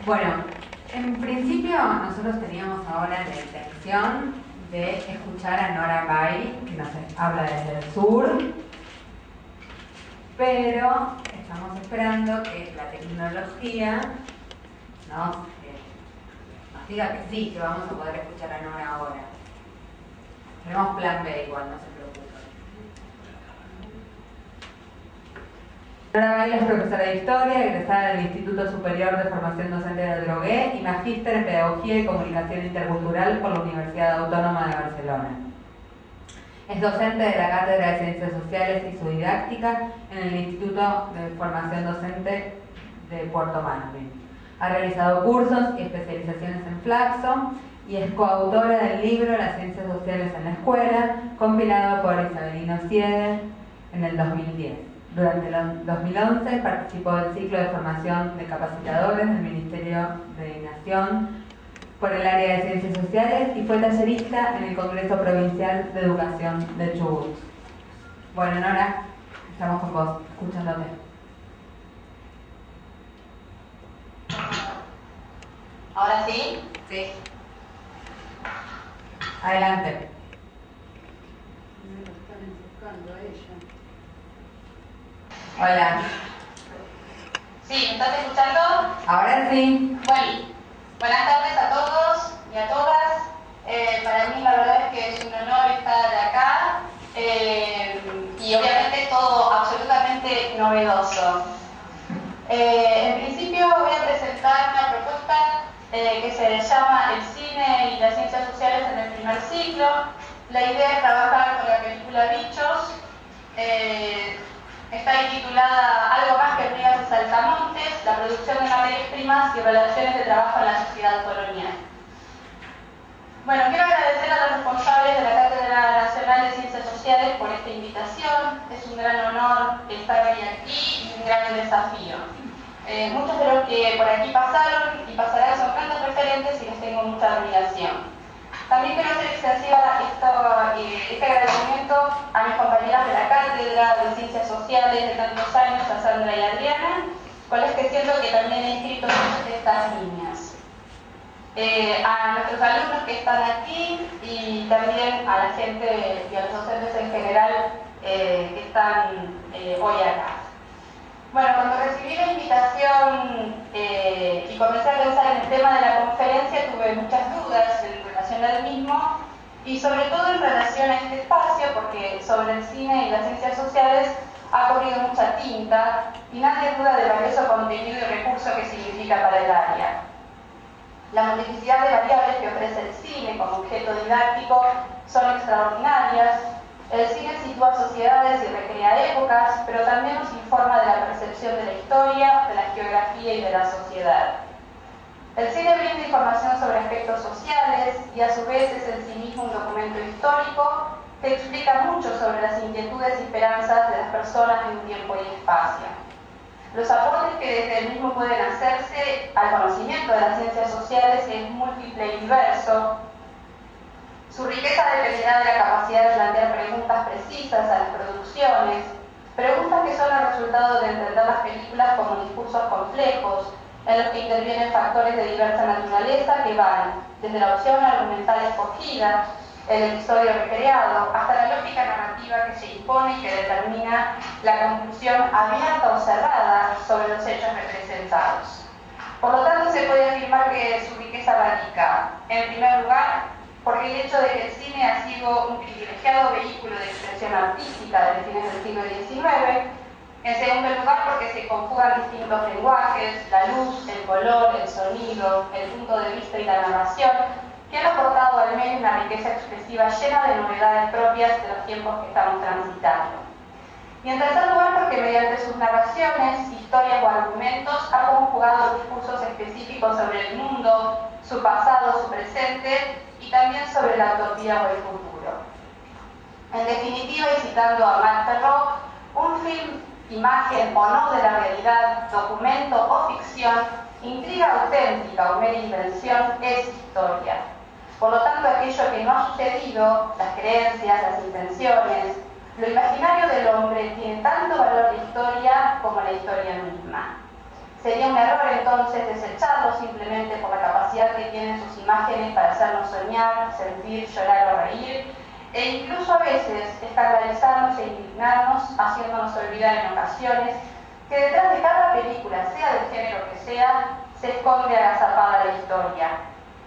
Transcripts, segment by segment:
Bueno, en principio nosotros teníamos ahora la intención de escuchar a Nora Bay, que nos habla desde el sur, pero estamos esperando que la tecnología nos diga que sí, que vamos a poder escuchar a Nora ahora. Tenemos plan B igual, no se preocupen. Nora Bay es profesora de Historia, egresada del Instituto Superior de Formación Docente de Drogué y magíster en Pedagogía y Comunicación Intercultural por la Universidad Autónoma de Barcelona. Es docente de la Cátedra de Ciencias Sociales y su didáctica en el Instituto de Formación Docente de Puerto Madryn. Ha realizado cursos y especializaciones en Flaxo y es coautora del libro Las Ciencias Sociales en la Escuela, compilado por Isabelino Siede en el 2010. Durante el 2011 participó del ciclo de formación de capacitadores del Ministerio de Nación por el área de Ciencias Sociales y fue tallerista en el Congreso Provincial de Educación de Chubut. Bueno, Nora, estamos con vos, escuchándote. ¿Ahora sí? Sí. Adelante. Me lo están enfocando a ella. Hola. Sí, ¿me estás escuchando? Ahora sí. Bueno, buenas tardes a todos y a todas. Para mí la verdad es que es un honor estar acá y obviamente todo absolutamente novedoso. En principio voy a presentar una propuesta que se llama El cine y las ciencias sociales en el primer ciclo. La idea es trabajar con la película Bichos. Está intitulada Algo más que hormigas y saltamontes, la producción de materias primas y relaciones de trabajo en la sociedad colonial. Bueno, quiero agradecer a los responsables de la Cátedra Nacional de Ciencias Sociales por esta invitación. Es un gran honor estar hoy aquí y un gran desafío. Muchos de los que por aquí pasaron y pasarán son grandes referentes y les tengo mucha admiración. También quiero hacer extensiva este agradecimiento a mis compañeras de la Cátedra de Ciencias Sociales de tantos años, a Sandra y Adriana, con las que siento que también he escrito muchas de estas líneas. A nuestros alumnos que están aquí y también a la gente y a los docentes en general que están hoy acá. Bueno, cuando recibí la invitación y comencé a pensar en el tema de la conferencia, tuve muchas dudas en relación al mismo y sobre todo en relación a este espacio, porque sobre el cine y las ciencias sociales ha corrido mucha tinta y nadie duda del valioso contenido y recurso que significa para el área. La multiplicidad de variables que ofrece el cine como objeto didáctico son extraordinarias. El cine sitúa sociedades y recrea épocas, pero también nos informa de la percepción de la historia, de la geografía y de la sociedad. El cine brinda información sobre aspectos sociales y a su vez es en sí mismo un documento histórico que explica mucho sobre las inquietudes y esperanzas de las personas en un tiempo y espacio. Los aportes que desde el mismo pueden hacerse al conocimiento de las ciencias sociales es múltiple y diverso. Su riqueza dependerá de la capacidad de plantear preguntas precisas a las producciones, preguntas que son el resultado de entender las películas como discursos complejos, en los que intervienen factores de diversa naturaleza que van desde la opción argumental escogida, el episodio recreado, hasta la lógica narrativa que se impone y que determina la conclusión abierta o cerrada sobre los hechos representados. Por lo tanto, se puede afirmar que su riqueza radica, en primer lugar, porque el hecho de que el cine ha sido un privilegiado vehículo de expresión artística desde fines del siglo XIX, en segundo lugar porque se conjugan distintos lenguajes, la luz, el color, el sonido, el punto de vista y la narración, que han aportado al medio una riqueza expresiva llena de novedades propias de los tiempos que estamos transitando. Y en tercer lugar porque mediante sus narraciones, historias o argumentos ha conjugado discursos específicos sobre el mundo, su pasado, su presente y también sobre la utopía o el futuro. En definitiva, y citando a Marc Perrault, un film, imagen o no de la realidad, documento o ficción, intriga auténtica o mera invención es historia. Por lo tanto, aquello que no ha sucedido, las creencias, las intenciones, lo imaginario del hombre tiene tanto valor de historia como la historia misma. Sería un error entonces desecharlo simplemente por la capacidad que tienen sus imágenes para hacernos soñar, sentir, llorar o reír, e incluso a veces escandalizarnos e indignarnos, haciéndonos olvidar en ocasiones que detrás de cada película, sea del género que sea, se esconde agazapada la historia,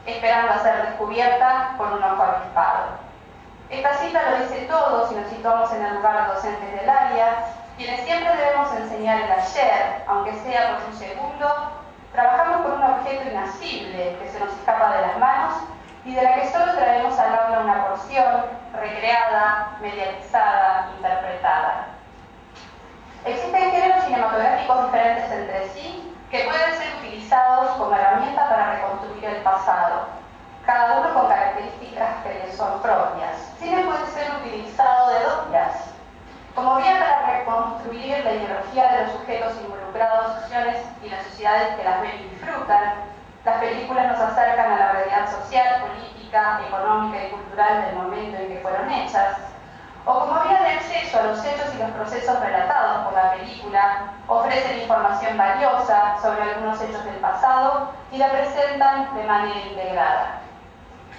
esperando a ser descubierta por un ojo avispado. Esta cita lo dice todo si nos situamos en el lugar de docentes del área, quienes siempre debemos enseñar el ayer, aunque sea por un segundo. Trabajamos con un objeto inasible que se nos escapa de las manos y de la que solo traemos al aula una porción recreada, mediatizada, interpretada. Existen géneros cinematográficos diferentes entre sí que pueden ser utilizados como herramienta para reconstruir el pasado, cada uno con características que le son propias. Cine puede ser utilizado de dos vías: como vía para reconstruir la ideología de los sujetos involucrados, y las sociedades que las ven y disfrutan. Las películas nos acercan a la realidad social, política, económica y cultural del momento en que fueron hechas. O como vía de acceso a los hechos y los procesos relatados por la película, ofrecen información valiosa sobre algunos hechos del pasado y la presentan de manera integrada.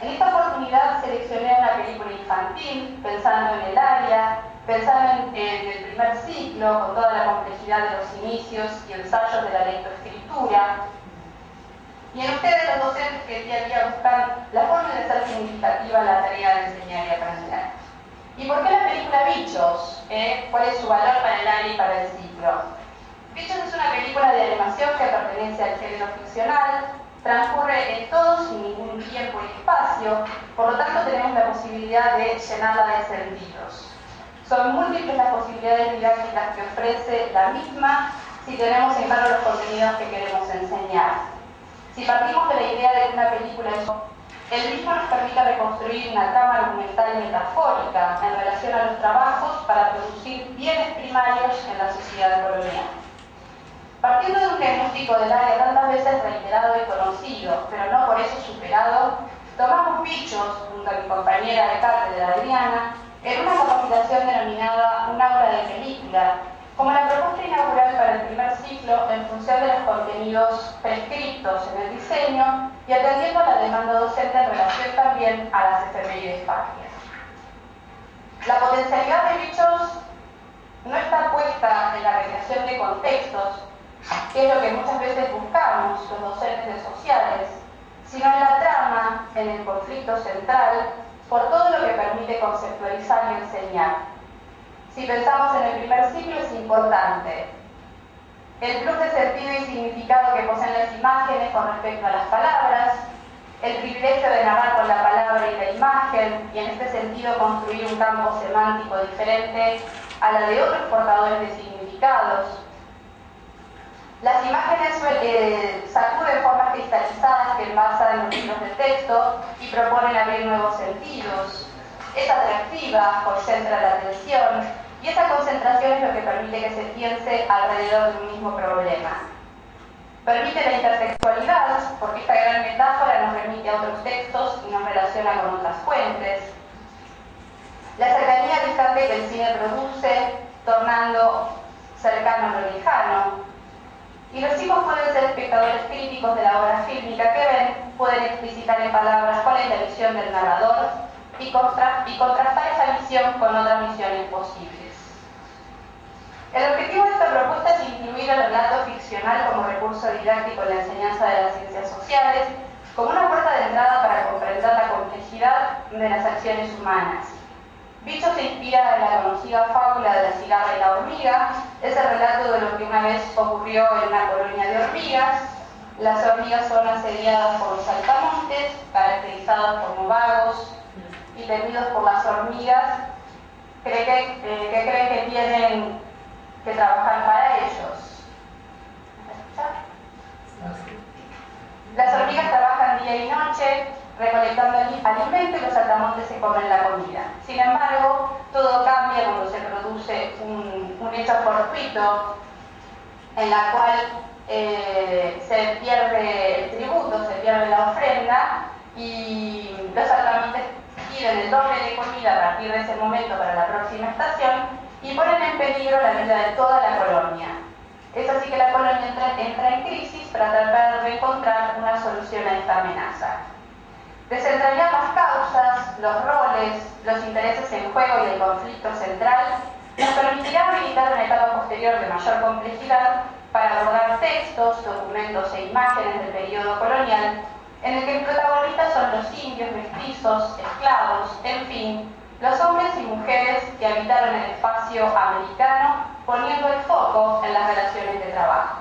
En esta oportunidad seleccioné una película infantil, pensando en el área, pensando en el primer ciclo, con toda la complejidad de los inicios y ensayos de la lectoescritura, y en ustedes los docentes que día a día buscan la forma de hacer significativa la tarea de enseñar y aprender. ¿Y por qué la película Bichos? ¿Cuál es su valor para el área y para el ciclo? Bichos es una película de animación que pertenece al género ficcional, transcurre en todo sin ningún tiempo y espacio, por lo tanto tenemos la posibilidad de llenarla de sentidos. Son múltiples las posibilidades didácticas que ofrece la misma si tenemos en claro los contenidos que queremos enseñar. Si partimos de la idea de que una película es el mismo nos permite reconstruir una trama argumental y metafórica en relación a los trabajos para producir bienes primarios en la sociedad colonial. Partiendo de un diagnóstico del área tantas veces reiterado y conocido, pero no por eso superado, tomamos Bichos, junto a mi compañera de cátedra Adriana, en una capacitación denominada Un aula de película, como la propuesta inaugural para el primer ciclo en función de los contenidos prescriptos en el diseño y atendiendo a la demanda docente en relación también a las efemérides patrias. La potencialidad de Bichos no está puesta en la recreación de contextos, que es lo que muchas veces buscamos los docentes de sociales, sino en la trama, en el conflicto central, por todo lo que permite conceptualizar y enseñar. Si pensamos en el primer ciclo, es importante el plus de sentido y significado que poseen las imágenes con respecto a las palabras, el privilegio de narrar con la palabra y la imagen, y en este sentido construir un campo semántico diferente a la de otros portadores de significados. Las imágenes sacuden formas cristalizadas que envasan los hilos del texto y proponen abrir nuevos sentidos. Es atractiva, concentra la atención, y esa concentración es lo que permite que se piense alrededor de un mismo problema. Permite la intertextualidad, porque esta gran metáfora nos remite a otros textos y nos relaciona con otras fuentes. La cercanía distante que el cine produce, tornando cercano a lo lejano. Y los hijos pueden ser espectadores críticos de la obra fílmica que ven, pueden explicitar en palabras cuál es la visión del narrador y contrastar esa visión con otras visiones posibles. El objetivo de esta propuesta es incluir el relato ficcional como recurso didáctico en la enseñanza de las ciencias sociales, como una puerta de entrada para comprender la complejidad de las acciones humanas. Bichos se inspira en la conocida fábula de la cigarra y la hormiga, es el relato de lo que una vez ocurrió en una colonia de hormigas. Las hormigas son asediadas por los saltamontes, caracterizados como vagos y temidos por las hormigas que creen que tienen que trabajar para ellos. ¿Me escuchan? Las hormigas trabajan día y noche recolectando alimento y los saltamontes se comen la comida. Sin embargo, todo cambia cuando se produce un hecho fortuito en la cual se pierde el tributo, se pierde la ofrenda y los saltamontes piden el doble de comida a partir de ese momento para la próxima estación y ponen en peligro la vida de toda la colonia. Es así que la colonia entra en crisis para tratar de encontrar una solución a esta amenaza. Desentrañar las causas, los roles, los intereses en juego y el conflicto central nos permitirá habilitar una etapa posterior de mayor complejidad para abordar textos, documentos e imágenes del periodo colonial, en el que los protagonistas son los indios, mestizos, esclavos, en fin, los hombres y mujeres que habitaron el espacio americano, poniendo el foco en las relaciones de trabajo.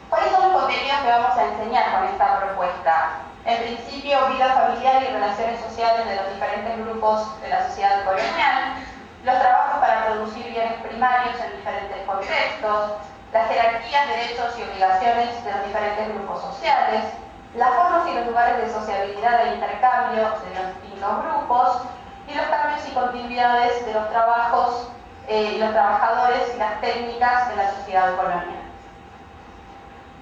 ¿Cuáles son los contenidos que vamos a enseñar con esta propuesta? En principio, vida familiar y relaciones sociales de los diferentes grupos de la sociedad colonial, los trabajos para producir bienes primarios en diferentes contextos, las jerarquías, derechos y obligaciones de los diferentes grupos sociales, las formas y los lugares de sociabilidad e intercambio de los distintos grupos y los cambios y continuidades de los trabajos y los trabajadores y las técnicas de la sociedad colonial.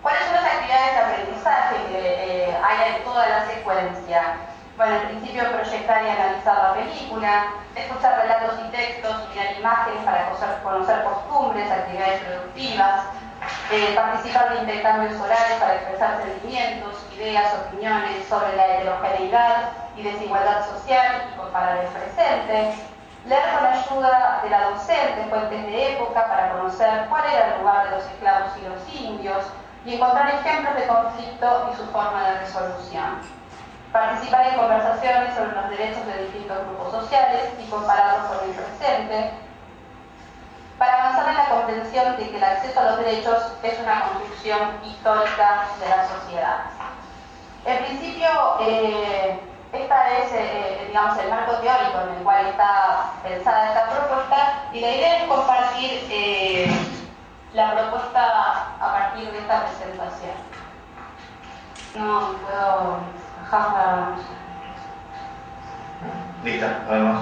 ¿Cuáles son las actividades de aprendizaje que hay en toda la secuencia? Bueno, en principio proyectar y analizar la película, escuchar relatos y textos, mirar imágenes para conocer costumbres, actividades productivas, participar de intercambios orales para expresar sentimientos, ideas, opiniones sobre la heterogeneidad y desigualdad social y comparar el presente, leer con ayuda de la docente fuentes de época para conocer cuál era el lugar de los esclavos y los indios y encontrar ejemplos de conflicto y su forma de resolución. Participar en conversaciones sobre los derechos de distintos grupos sociales y compararlos con el presente, para avanzar en la comprensión de que el acceso a los derechos es una construcción histórica de la sociedad. En principio, este es digamos, el marco teórico en el cual está pensada esta propuesta y la idea es compartir la propuesta a partir de esta presentación. No puedo bajar. Lista, además.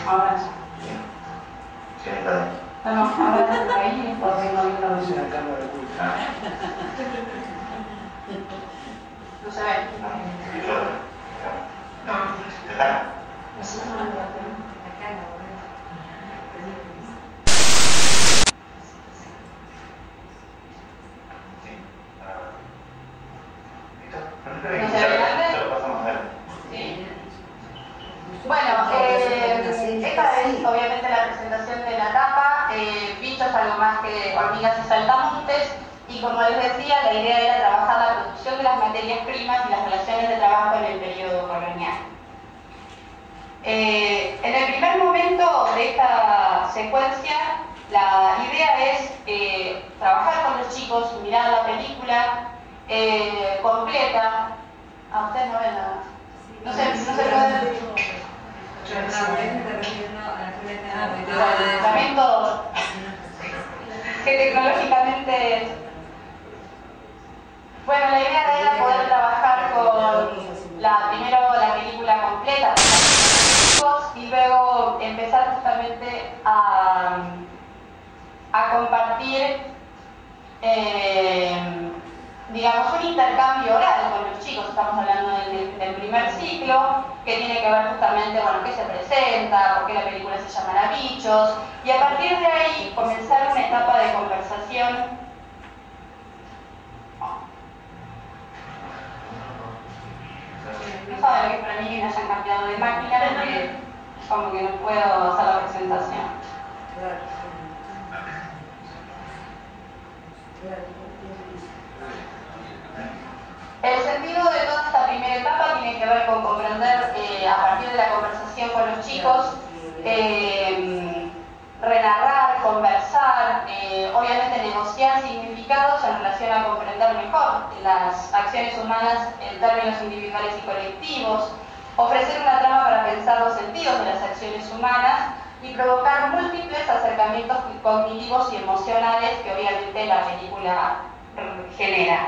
Ahora sí. Sí, está bien. Bueno, ahora desde ahí porque no vi la Es una cámara oculta. No se ve. ¿Está? Bueno, esta es obviamente la presentación de la tapa. Bicho es algo más que hormigas y saltamontes. Y como les decía, la idea era trabajar la producción de las materias primas y las relaciones de trabajo en el periodo colonial. En el primer momento de esta secuencia, la idea es trabajar con los chicos, mirar la película completa. ¿A ustedes no ven nada? No se puede. También todos. Que tecnológicamente. Bueno, la idea era poder trabajar con primero la película completa y luego empezar justamente a compartir digamos un intercambio oral con los chicos. Estamos hablando del primer ciclo, que tiene que ver justamente, bueno, qué se presenta, por qué la película se llamará Bichos, y a partir de ahí comenzar una etapa de conversación. No saben lo que es para mí que me hayan cambiado de máquina, porque como que no puedo hacer la presentación. El sentido de toda esta primera etapa tiene que ver con comprender a partir de la conversación con los chicos, renarrar, conversar, obviamente negociar significados en relación a comprender mejor las acciones humanas en términos individuales y colectivos, ofrecer una trama para pensar los sentidos de las acciones humanas y provocar múltiples acercamientos cognitivos y emocionales que obviamente la película genera.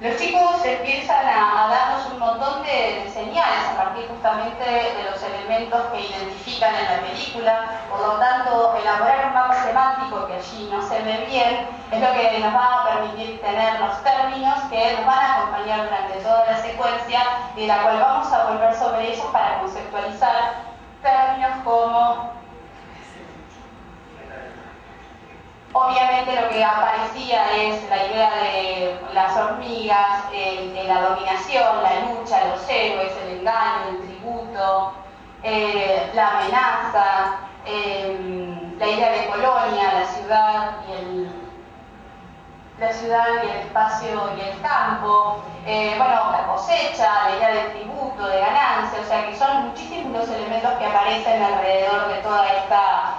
Los chicos empiezan a darnos un montón de señales a partir justamente de los elementos que identifican en la película. Por lo tanto, elaborar un mapa semántico que allí no se ve bien es lo que nos va a permitir tener los términos que nos van a acompañar durante toda la secuencia y de la cual vamos a volver sobre ellos para conceptualizar términos como... Obviamente lo que aparecía es la idea de las hormigas, la dominación, la lucha, los héroes, el engaño, el tributo, la amenaza, la idea de colonia, la ciudad y el espacio y el campo, bueno, la cosecha, la idea de tributo, de ganancia, o sea que son muchísimos los elementos que aparecen alrededor de toda esta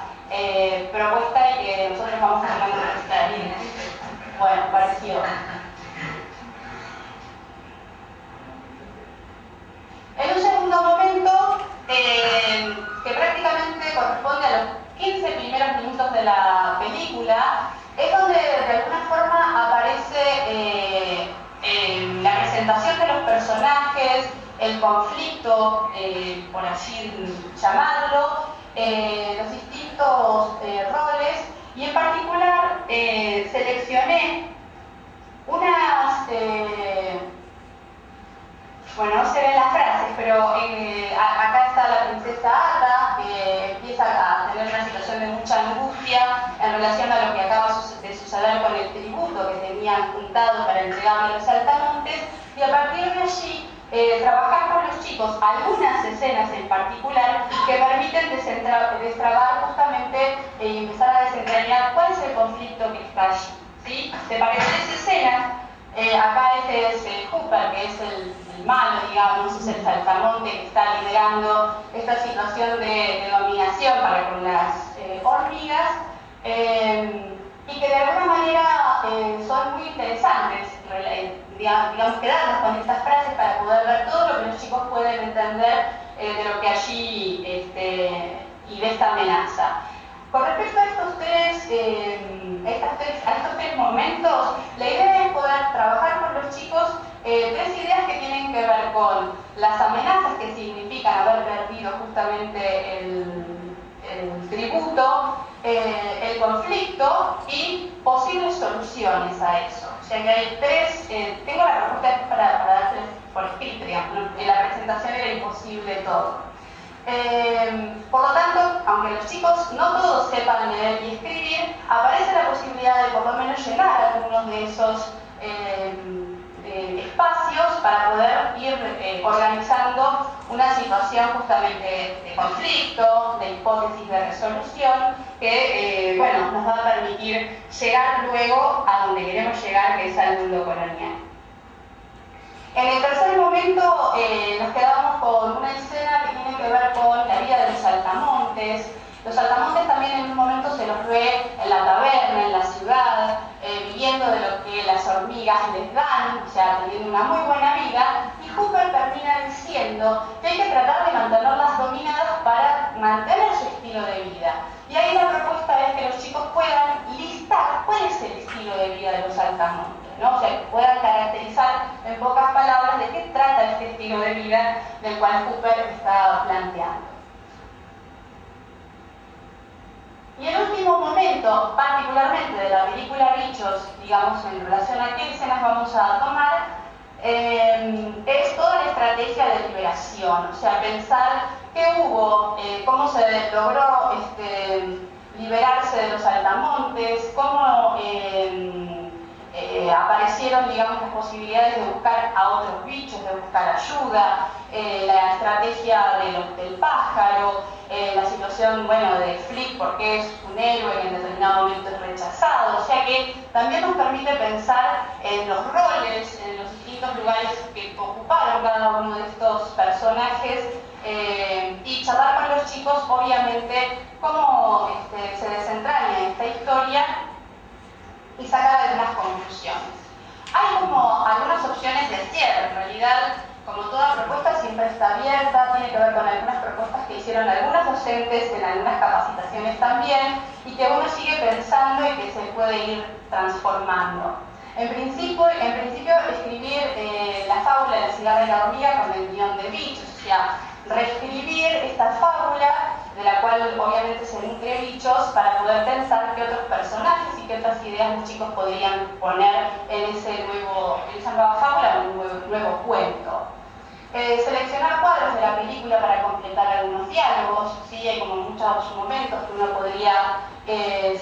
propuesta y que nosotros vamos a nuestra línea. Bueno, parecido. En un segundo momento, que prácticamente corresponde a los 15 primeros minutos de la película, es donde de alguna forma aparece la presentación de los personajes, el conflicto, por así llamarlo, los distintos roles, y en particular seleccioné unas, bueno, no se ven las frases, pero acá está la princesa Ata, que empieza a tener una situación de mucha angustia en relación a lo que acaba de suceder con el tributo que tenían juntado para entregarle a los saltamontes, y a partir de allí trabajar con los chicos algunas escenas en particular que permiten destrabar justamente y empezar a desentrañar cuál es el conflicto que está allí, ¿sí? De varias escenas, acá este es Hooper, que es el malo, digamos, es el saltamonte que está liderando esta situación de dominación para con las hormigas, y que de alguna manera son muy interesantes, digamos, quedarnos con estas frases para poder ver todo lo que los chicos pueden entender de lo que allí y de esta amenaza. Con respecto a estos tres momentos, la idea es poder trabajar con los chicos tres ideas que tienen que ver con las amenazas que significan haber perdido justamente el tributo, el conflicto y posibles soluciones a eso. O sea que hay tres, tengo la respuesta para darles por escrito, digamos, ¿no? En la presentación era imposible todo. Por lo tanto, aunque los chicos no todos sepan leer y escribir, aparece la posibilidad de por lo menos llenar algunos de esos espacios para poder ir organizando una situación justamente de conflicto, de hipótesis de resolución, que bueno, nos va a permitir llegar luego a donde queremos llegar, que es al mundo colonial. En el tercer momento nos quedamos con una escena que tiene que ver con la vida de los saltamontes. Los saltamontes también en un momento se los ve en la taberna, en la ciudad, viviendo de lo que las hormigas les dan, o sea, teniendo una muy buena vida, y Hooper termina diciendo que hay que tratar de mantenerlas dominadas para mantener su estilo de vida. Y ahí la propuesta es que los chicos puedan listar cuál es el estilo de vida de los saltamontes, ¿no? O sea, que puedan caracterizar en pocas palabras de qué trata este estilo de vida del cual Hooper está planteando. Y el último momento, particularmente de la película Bichos, digamos, en relación a qué escenas vamos a tomar, es toda la estrategia de liberación, o sea, pensar qué hubo, cómo se logró liberarse de los saltamontes, cómo aparecieron, digamos, las posibilidades de buscar a otros bichos, de buscar ayuda, la estrategia del pájaro, la situación, bueno, de Flick, porque es un héroe que en determinado momento es rechazado, o sea que también nos permite pensar en los roles, en los distintos lugares que ocuparon cada uno de estos personajes, y charlar con los chicos, obviamente, cómo se desentraña esta historia y sacar algunas conclusiones. Hay como algunas opciones de cierre, en realidad, como toda propuesta siempre está abierta, tiene que ver con algunas propuestas que hicieron algunos docentes en algunas capacitaciones también, y que uno sigue pensando y que se puede ir transformando. En principio escribir la fábula de la cigarra y la hormiga con el guión de Bichos, o sea, reescribir esta fábula, de la cual obviamente se nutre Bichos, para poder pensar qué otros personajes y qué otras ideas los chicos podrían poner en esa nueva fábula o en un nuevo cuento. Seleccionar cuadros de la película para completar algunos diálogos, ¿sí? Hay como muchos momentos que uno podría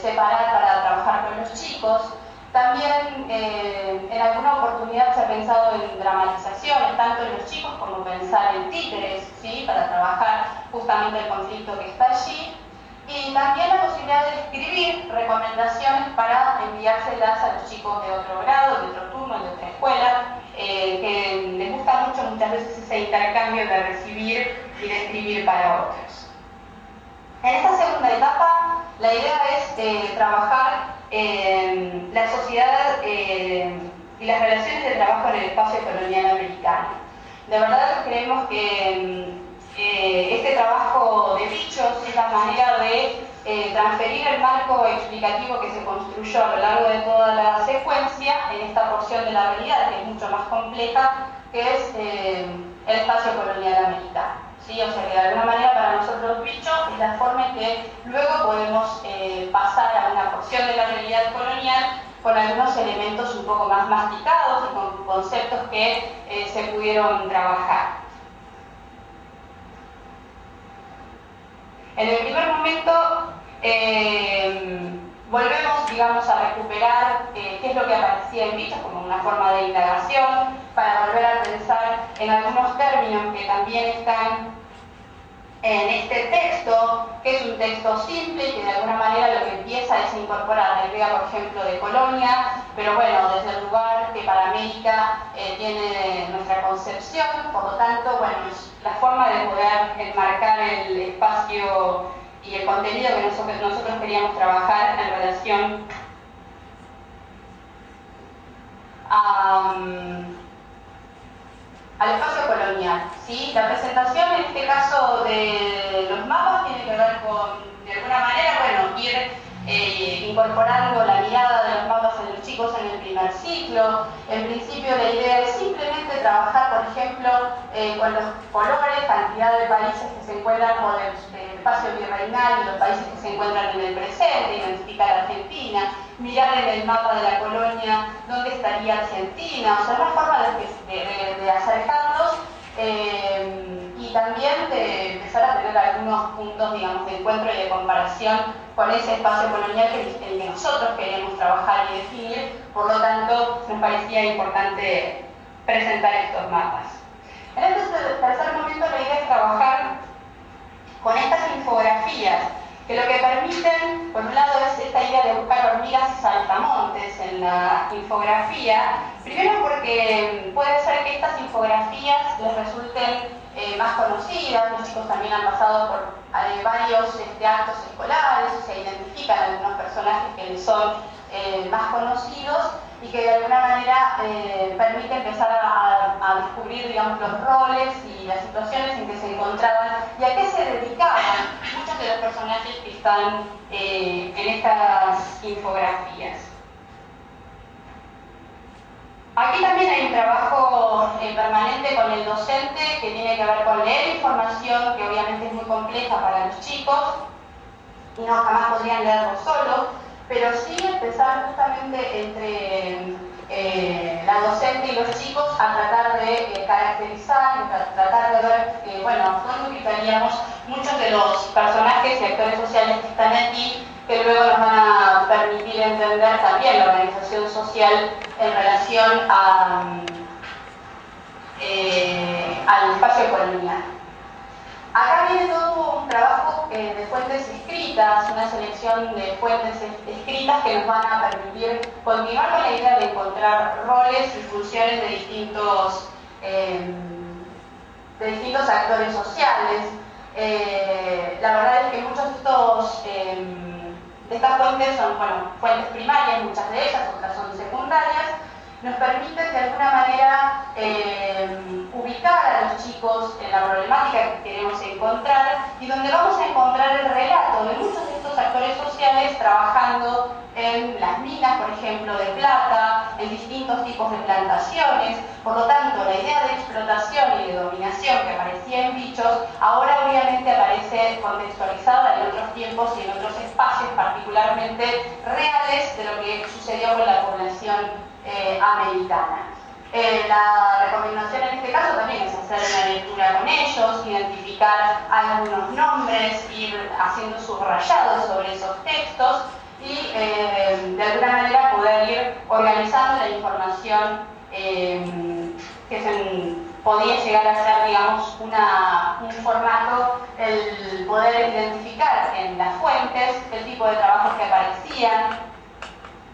separar para trabajar con los chicos. También en alguna oportunidad se ha pensado en dramatizaciones, tanto en los chicos como pensar en títeres, ¿sí? Para trabajar justamente el conflicto que está allí. Y también la posibilidad de escribir recomendaciones para enviárselas a los chicos de otro grado, de otro turno, de otra escuela, que les gusta mucho muchas veces ese intercambio de recibir y de escribir para otros. En esta segunda etapa, la idea es trabajar la sociedad y las relaciones de trabajo en el espacio colonial americano. De verdad creemos que este trabajo de Bichos es la manera de transferir el marco explicativo que se construyó a lo largo de toda la secuencia en esta porción de la realidad, que es mucho más compleja, que es el espacio colonial americano. ¿Sí? O sea que de alguna manera para nosotros Bichos es la forma en que luego podemos pasar a una porción de la realidad colonial con algunos elementos un poco más masticados y con conceptos que se pudieron trabajar. En el primer momento volvemos, digamos, a recuperar qué es lo que aparecía en Bichos como una forma de indagación, para volver a pensar en algunos términos que también están en este texto, que es un texto simple y que de alguna manera lo que empieza es incorporar la idea, por ejemplo, de colonia, pero bueno, desde el lugar que para América tiene nuestra concepción, por lo tanto, bueno, es la forma de poder enmarcar el espacio y el contenido que nosotros queríamos trabajar en relación al espacio colonial, ¿sí? La presentación en este caso de los mapas tiene que ver con, de alguna manera, bueno, ir incorporando la mirada de los mapas en los chicos en el primer ciclo. En principio la idea es simplemente trabajar, por ejemplo, con los colores, cantidad de países que se encuentran con el espacio virreinal y los países que se encuentran en el presente, identificar Argentina, mirar en el mapa de la colonia dónde estaría Argentina, o sea, una forma de acercarlos y también de empezar a tener algunos puntos, digamos, de encuentro y de comparación con ese espacio colonial en el que nosotros queremos trabajar y definir. Por lo tanto, nos parecía importante presentar estos mapas. En este tercer momento la idea es trabajar con estas infografías, que lo que permiten, por un lado, es esta idea de buscar hormigas y saltamontes en la infografía. Primero porque puede ser que estas infografías les resulten más conocidas. Los chicos también han pasado por varios actos escolares, se identifican algunos personajes que les son más conocidos y que de alguna manera permite empezar a descubrir, digamos, los roles y las situaciones en que se encontraban y a qué se dedicaban muchos de los personajes que están en estas infografías. Aquí también hay un trabajo permanente con el docente que tiene que ver con leer información que obviamente es muy compleja para los chicos y no jamás podrían leerlo solos, pero sí empezar justamente entre la docente y los chicos a tratar de caracterizar y tratar de ver, bueno, cómo ubicaríamos muchos de los personajes y actores sociales que están aquí, que luego nos van a permitir entender también la organización social en relación al espacio colonial. Acá viene todo un trabajo de fuentes escritas, una selección de fuentes escritas que nos van a permitir continuar con la idea de encontrar roles y funciones de distintos actores sociales. La verdad es que muchos de estas fuentes son, bueno, fuentes primarias, muchas de ellas, otras son secundarias, nos permiten de alguna manera ubicar a los chicos en la problemática que queremos encontrar y donde vamos a encontrar el relato de muchos de estos actores sociales trabajando en las minas, por ejemplo, de plata, en distintos tipos de plantaciones. Por lo tanto, la idea de explotación y de dominación que aparecía en Bichos, ahora obviamente aparece contextualizada en otros tiempos y en otros espacios particularmente reales de lo que sucedió con la población americana. La recomendación en este caso también es hacer una lectura con ellos, identificar algunos nombres, ir haciendo subrayados sobre esos textos y de alguna manera poder ir organizando la información que podía llegar a ser, digamos, un formato, el poder identificar en las fuentes el tipo de trabajos que aparecían,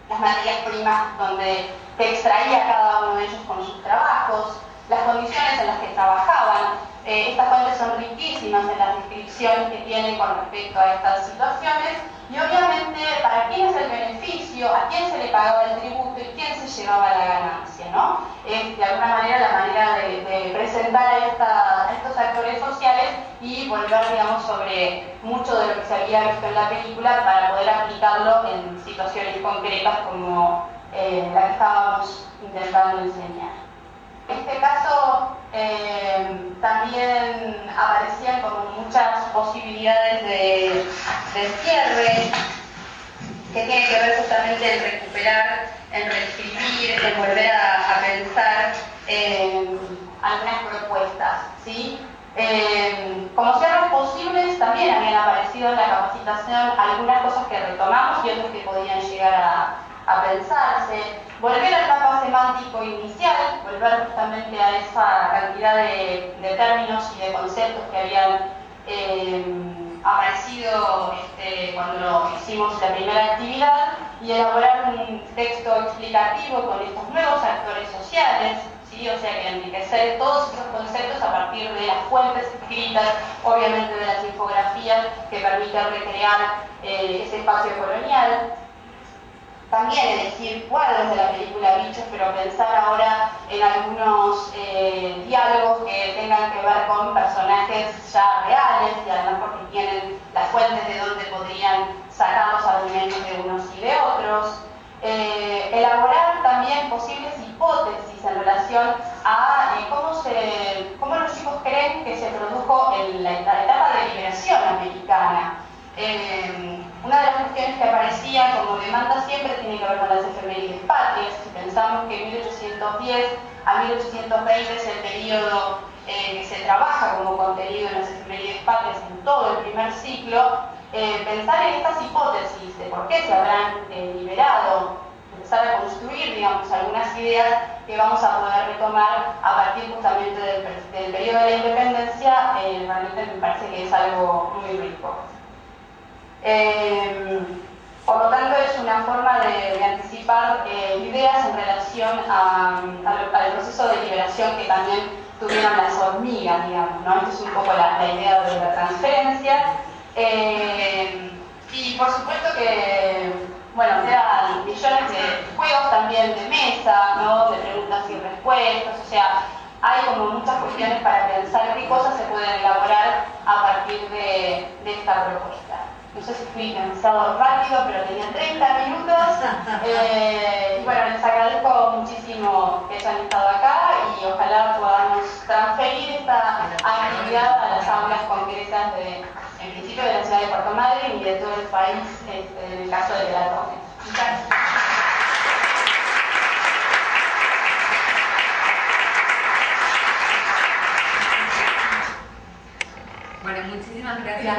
las materias primas donde se extraía cada uno de ellos con sus trabajos, las condiciones en las que trabajaban. Estas fuentes son riquísimas en las descripciones que tienen con respecto a estas situaciones y obviamente para quién es el beneficio, a quién se le pagaba el tributo y quién se llevaba la ganancia, ¿no? Es de alguna manera la manera de presentar a estos actores sociales y volver, digamos, sobre mucho de lo que se había visto en la película para poder aplicarlo en situaciones concretas como la que estábamos intentando enseñar. En este caso también aparecían como muchas posibilidades de cierre que tiene que ver justamente en recuperar, en reescribir, en volver a pensar algunas propuestas, ¿sí? Como cierres posibles también habían aparecido en la capacitación algunas cosas que retomamos y otras que podían llegar a pensarse. Volver al mapa semántico inicial, volver justamente a esa cantidad de términos y de conceptos que habían aparecido cuando hicimos la primera actividad y elaborar un texto explicativo con estos nuevos actores sociales, ¿sí? O sea que enriquecer todos estos conceptos a partir de las fuentes escritas, obviamente de las infografías que permiten recrear ese espacio colonial. También elegir cuadros de la película Bichos, pero pensar ahora en algunos diálogos que tengan que ver con personajes ya reales y además porque tienen las fuentes de donde podrían sacar los argumentos de unos y de otros. Elaborar también posibles hipótesis en relación a cómo los chicos creen que se produjo en la etapa de liberación americana. Una de las cuestiones que aparecía como demanda siempre tiene que ver con las efemérides patrias. Si pensamos que 1810 a 1820 es el periodo que se trabaja como contenido en las efemérides patrias en todo el primer ciclo, pensar en estas hipótesis de por qué se habrán liberado, empezar a construir, digamos, algunas ideas que vamos a poder retomar a partir justamente del periodo de la independencia, realmente me parece que es algo muy rico. Por lo tanto, es una forma de anticipar ideas en relación al proceso de liberación que también tuvieron las hormigas, digamos, ¿no? Esta es un poco la idea de la transferencia. Y por supuesto que, bueno, quedan millones de juegos también de mesa, ¿no? De preguntas y respuestas, o sea, hay como muchas cuestiones para pensar qué cosas se pueden elaborar a partir de esta propuesta. No sé si fui demasiado rápido, pero tenía 30 minutos. Y bueno, les agradezco muchísimo que hayan estado acá y ojalá podamos transferir esta actividad a las aulas concretas en principio de la ciudad de Puerto Madryn y de todo el país, en el caso de la TONES. Muchas gracias. Bueno, muchísimas gracias.